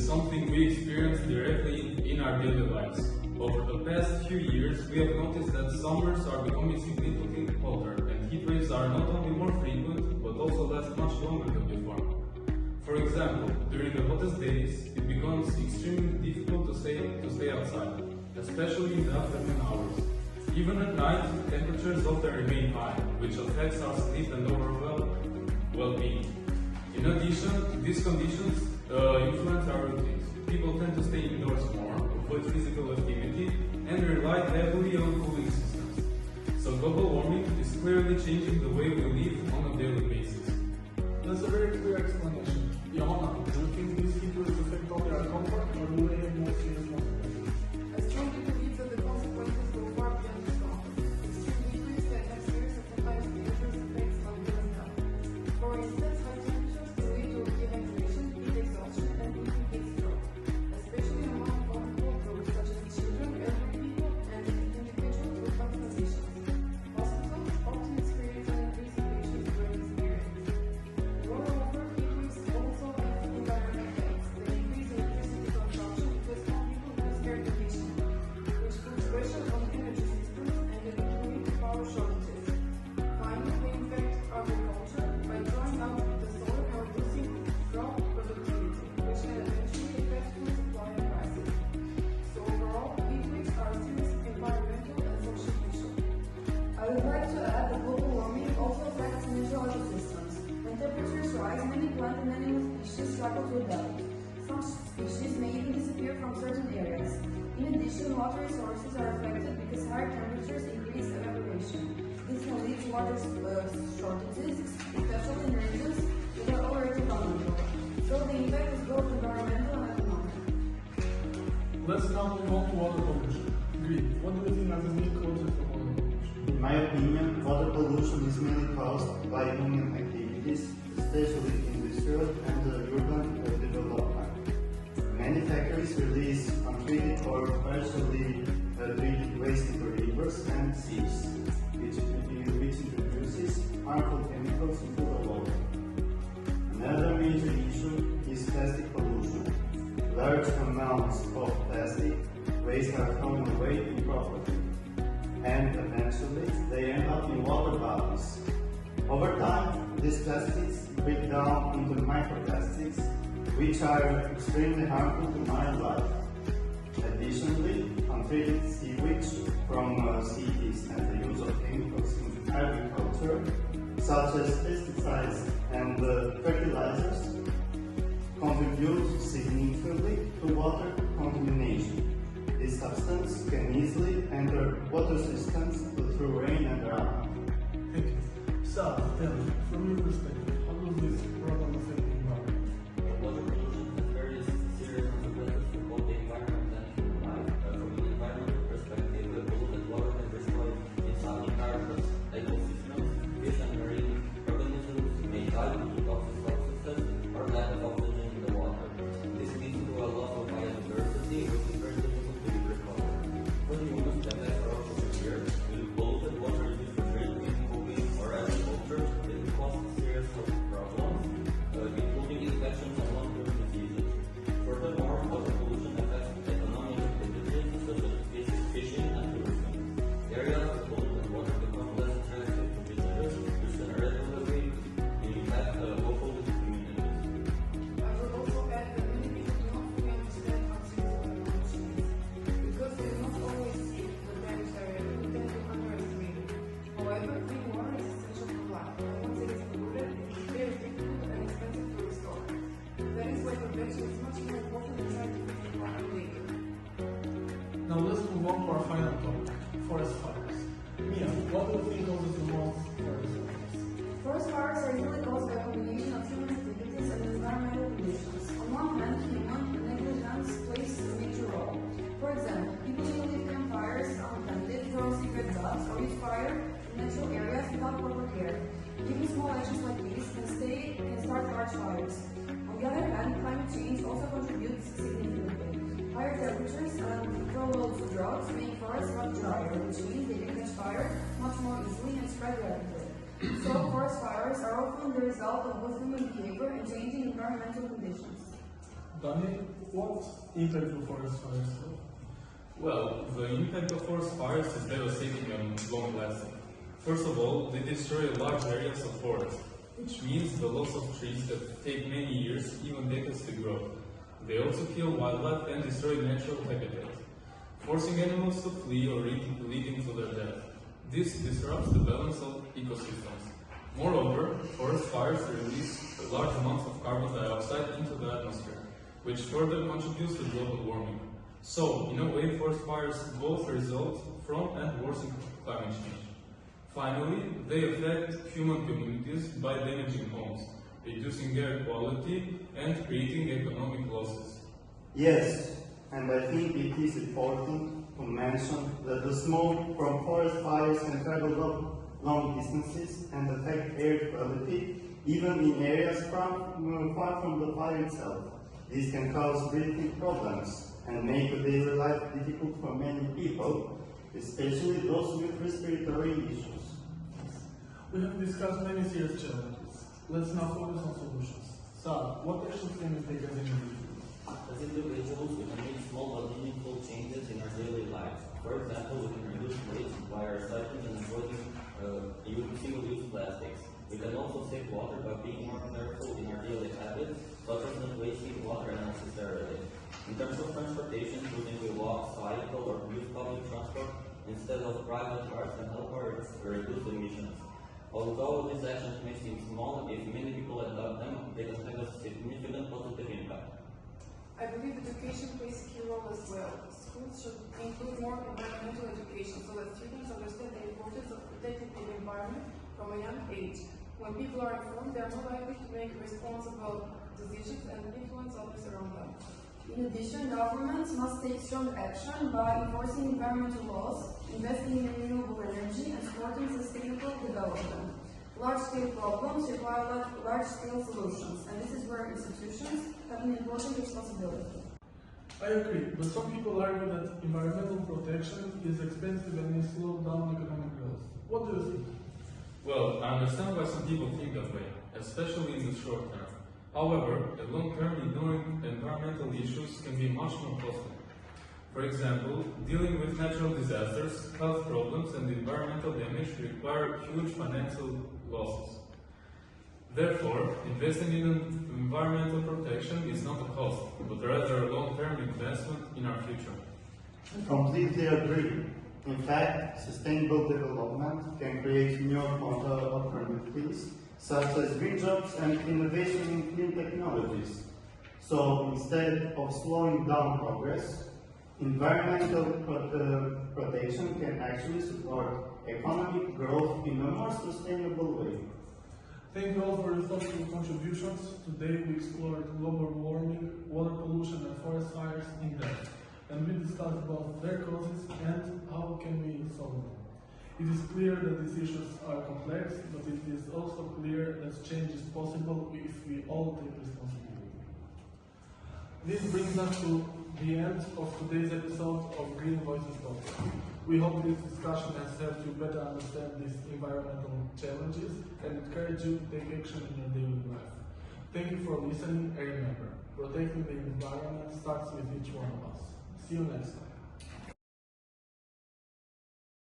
something we experience directly in our daily lives. Over the past few years, we have noticed that summers are becoming significantly hotter, and heat waves are not only more frequent, but also last much longer than before. For example, during the hottest days, it becomes extremely difficult to stay outside, especially in the afternoon hours. Even at night, temperatures often remain high, which affects our sleep and overall well-being. In addition, these conditions influence our routines. People tend to stay indoors more, avoid physical activity, and rely heavily on cooling systems. So global warming is clearly changing the way we live on a daily basis. That's a very clear explanation. Johanna, do you think these heat waves affect only our comfort, or do they have more serious consequences? I strongly believe that the consequences go far beyond this comfort. Extreme heat waves can have serious and sometimes dangerous effects on human health. For instance, high temperatures can lead to evacuation, heat exhaustion, and even heat stroke, especially among vulnerable groups such as children, elderly people, and individuals with health conditions. Hospitals often experience an increase in patients during this period. Moreover, heat waves also have environmental effects. They increase electricity consumption because more people use air conditioning, which puts pressure on energy systems and can lead to power shortages. Finally, they affect agriculture by drawing out the soil or reducing crop productivity, which can eventually affect food supply and prices. So overall, heat waves are a serious environmental and social issue. I would like to add that global warming also affects natural ecosystems. When temperatures rise, many plant and animal species struggle to adapt. Some species may even disappear from certain areas. In addition, water resources are affected because higher temperatures increase evaporation. This can lead to water shortages, especially in regions that are already vulnerable. So the impact is both environmental and economic. Let's now move on to water pollution. Greet, what do you think are the main causes of water pollution? In my opinion, water pollution is mainly caused by human activities, especially industrial and urban development. Many factories release untreated or partially treated waste into rivers and seas, which introduces harmful chemicals into the water. Another major issue is plastic pollution. Large amounts of plastic waste are thrown away improperly, and eventually they end up in water bodies. Over time, these plastics break down into microplastics, which are extremely harmful to marine life. Additionally, untreated sewage from cities and the use of chemicals in agriculture, such as pesticides and fertilizers, contribute significantly to water contamination. This substance can easily enter water systems through rain and runoff. Thank you. Sal, tell me, from your perspective, how does this problem affect the environment? Water pollution has various serious consequences for both the environment and human life. From an environmental perspective, the polluted water can destroy its entire ecosystems. Fish and marine organisms may die due to toxic substances or lack of oxygen in the water. This leads to a loss of biodiversity, which is very difficult to recover. For humans, the effects are also severe. With polluted water used for drinking, cooking, or agriculture, it can cause serious health problems, including infections and long-term diseases. Furthermore, water pollution affects economic activities such as fishing and tourism. Areas with polluted water become less attractive to visitors, which can irreparably impact local communities. I would also add that many people do not fully understand how serious water pollution is. Because they do not always see the damage directly, we tend to underestimate it. However, clean water is essential for life, and once it is polluted, it is very difficult and expensive to restore. That is why prevention is much more important than trying to fix the problem later. Now let's move on to our final topic, forest fires. Mia, what do you think causes the most forest fires? Forest fires are usually caused by a combination of human activities and environmental conditions. On one hand, human negligence plays a major role. For example, people usually camp fires unattended, throw cigarette butts, or use fire in natural areas without proper care. Even small actions like these can start large fires. On the other hand, climate change also contributes significantly. Higher temperatures and prolonged droughts make forests much drier, which means they can catch fire much more easily and spread rapidly. So, forest fires are often the result of both human behavior and changing environmental conditions. Daniel, what impact do forest fires have? Well, the impact of forest fires is devastating and long-lasting. First of all, they destroy large areas of forest, which means the loss of trees that take many years, even decades to grow. They also kill wildlife and destroy natural habitat, forcing animals to flee or leading to their death. This disrupts the balance of ecosystems. Moreover, forest fires release large amounts of carbon dioxide into the atmosphere, which further contributes to global warming. So, in a way, forest fires both result from and worsen climate change. Finally, they affect human communities by damaging homes, reducing air quality, and creating economic losses. Yes, and I think it is important to mention that the smoke from forest fires can travel long distances and affect air quality, even in areas far from the fire itself. This can cause breathing problems and make daily life difficult for many people, especially those with respiratory issues. We have discussed many serious challenges. Let's now focus on solutions. Sarah, what actions can we take as individuals? As individuals, we can make small but meaningful changes in our daily lives. For example, we can reduce waste by recycling and avoiding single-use plastics. We can also save water by being more careful in our daily habits, such as not wasting water unnecessarily. In terms of transportation, choosing to walk, cycle, or use public transport instead of private cars can help us reduce emissions. Although these actions may seem small, if many people adopt them, they can have a significant positive impact. I believe education plays a key role as well. Schools should include more environmental education so that students understand the importance of protecting the environment from a young age. When people are informed, they are more likely to make responsible decisions and influence others around them. In addition, governments must take strong action by enforcing environmental laws, investing in renewable energy, and supporting sustainable development. Large-scale problems require large-scale solutions, and this is where institutions have an important responsibility. I agree, but some people argue that environmental protection is expensive and may slow down economic growth. What do you think? Well, I understand why some people think that way, especially in the short term. However, the long term, ignoring environmental issues can be much more costly. For example, dealing with natural disasters, health problems, and environmental damage require huge financial losses. Therefore, investing in environmental protection is not a cost, but rather a long-term investment in our future. I completely agree. In fact, sustainable development can create new opportunities, such as green jobs and innovation in clean technologies. So instead of slowing down progress, environmental protection can actually support economic growth in a more sustainable way. Thank you all for your thoughtful contributions. Today we explored global warming, water pollution, and forest fires in depth, and we discussed both their causes and how can we solve them. It is clear that these issues are complex, but it is also clear that change is possible if we all take responsibility. This brings us to the end of today's episode of Green Voices podcast. We hope this discussion has helped you better understand these environmental challenges and encourage you to take action in your daily life. Thank you for listening, and remember, protecting the environment starts with each one of us. See you next time.